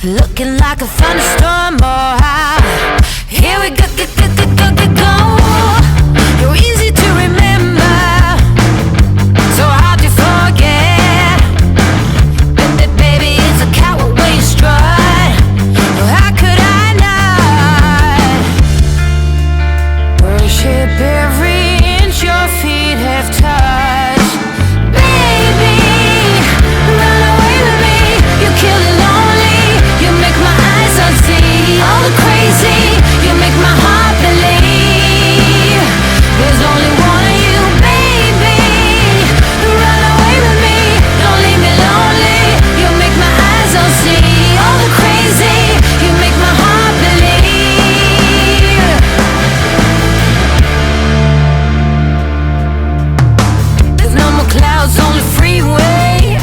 looking like a thunderstorm. Oh, here we go, go, go, go, go, go, go. You're easy to remember, so hard to forget. Baby, it's a coward way you strut. How could I not worship every inch your feet have touched? Baby, run away with me. You kill it lonely. You make my eyes unsee. All the crazy. You make my heart believe there's only one of you, baby. Run away with me. Don't leave me lonely. You make my eyes unsee. All the crazy. You make my heart believe. There's no more clouds on the freeway.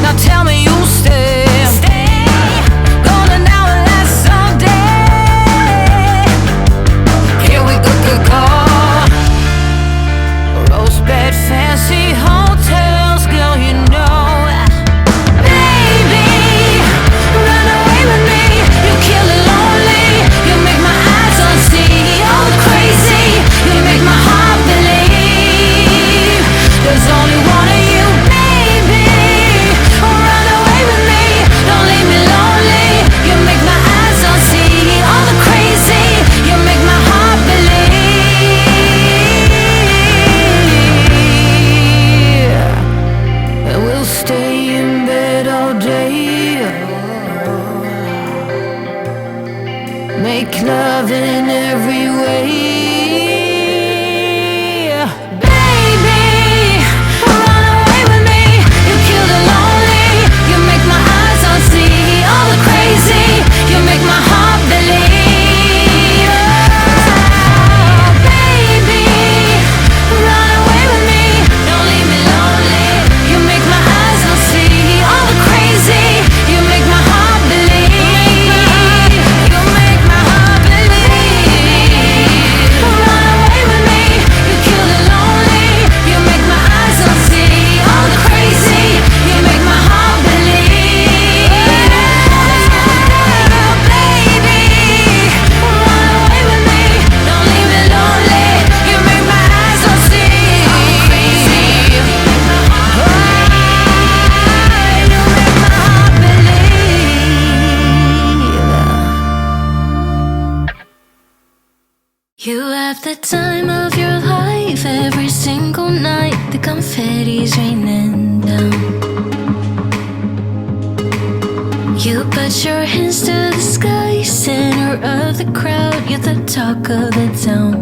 Now tell me you'll stay. Golden hour lasts all day. Here we go, go, go. Rose bed, fancy hotels, girl, you know. Baby, run away with me. You kill it lonely. You make my eyes unsee. All the crazy. You make my heart believe there's only one of you, baby. Run away with me. Don't leave me lonely. You make my eyes unsee. All the crazy. You make my heart believe. And we'll stay in bed all day. Make love in every way. Baby, run away with me. You kill the lonely. You make my eyes unsee. All the crazy. You make my heart believe. Oh, baby, run away with me. Don't leave me lonely. You make my eyes unsee. All the crazy. You make my heart believe. You make my heart believe. Run away with me. You kill the lonely. You make my eyes unsee. All the crazy. You make my heart believe. Baby, run away with me. Don't leave me lonely. You make my eyes unsee. All the crazy. You make my heart believe. You make my heart believe. You have the time of your life every single night. The confetti's raining down. You put your hands to the sky, center of the crowd. You're the talk of the town.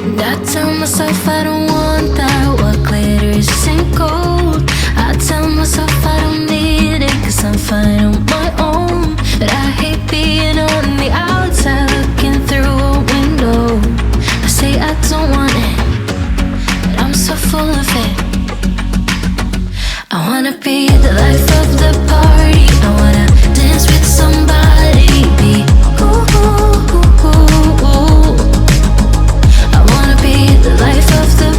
And I tell myself I don't want that. What glitters isn't gold. I tell myself I don't need it, 'cause I'm fine on my own. But I hate being on the outside looking through a window. I say I don't want it, but I'm so full of it. I wanna be the life of the party. I wanna dance with somebody. Be ooh, ooh, ooh, ooh, ooh. I wanna be the life of the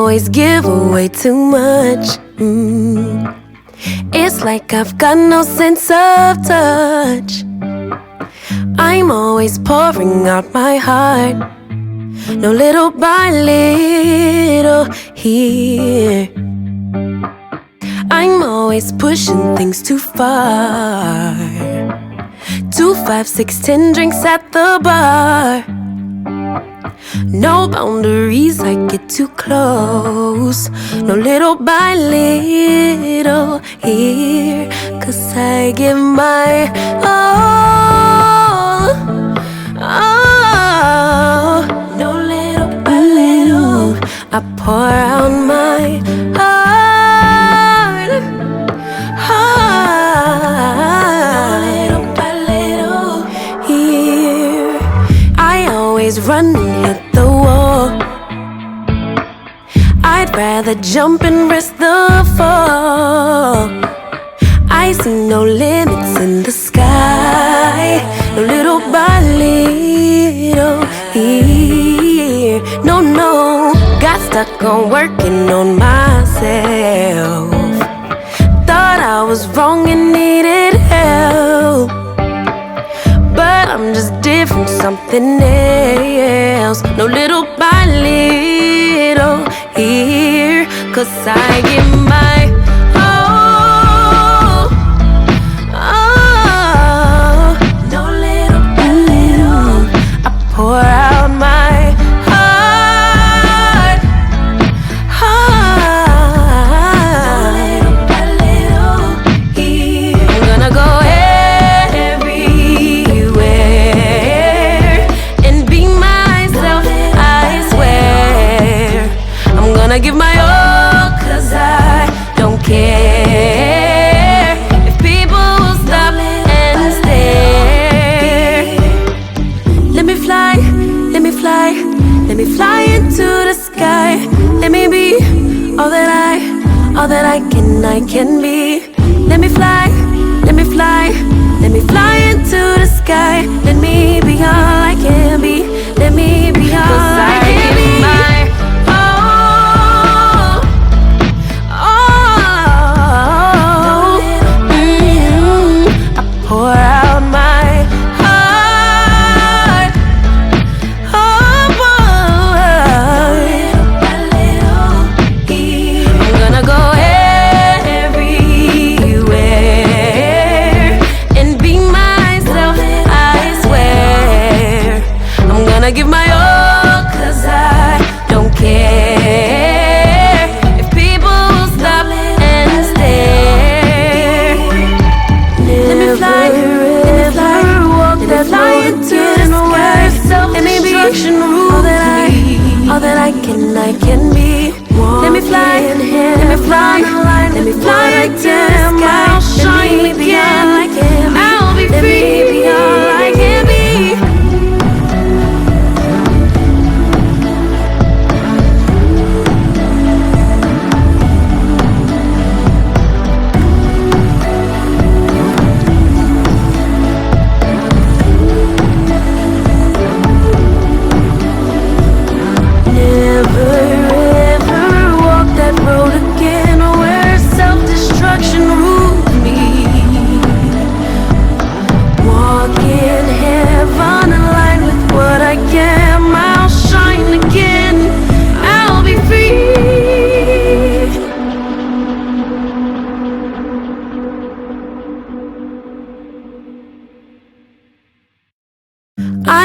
always give away too much. It's like I've got no sense of touch. I'm always pouring out my heart, no little by little here. I'm always pushing things too far. 2, 5, 6, 10 drinks at the bar. No boundaries, I get too close. No little by little here. 'Cause I give my all. Oh, no little by little, I pour out my heart. No little by little here. I always run and hit the wall. I'd rather jump and risk the fall. I see no limits in the sky, no little by little here. No, no, got stuck on working on myself. Thought I was wrong and needed help, but I'm just different, something else. No little by little here. 'Cause I give my all. Oh, no little by little, I pour out my heart. No little by little here. I'm gonna go give my all, 'cause I don't care if people will stop and stare. Let me fly, let me fly, let me fly into the sky. Let me be all that I can be. Let me fly, let me fly, let me fly into the sky. Let me be all I can be. Let me be all I can be. Pour out my heart. Oh boy, I'm gonna go everywhere and be myself, I swear. I'm gonna give my all, 'cause I don't care if people will stop and stare. Let me fly, walk that fly into the sky. Let me be all that I can be. Let me fly, let me fly, let me fly into the sky. I'll shine again, I'll be free, be all I can be.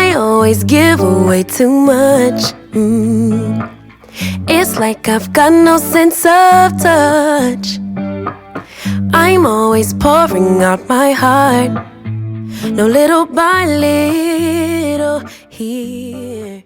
I always give away too much. It's like I've got no sense of touch. I'm always pouring out my heart, no little by little here.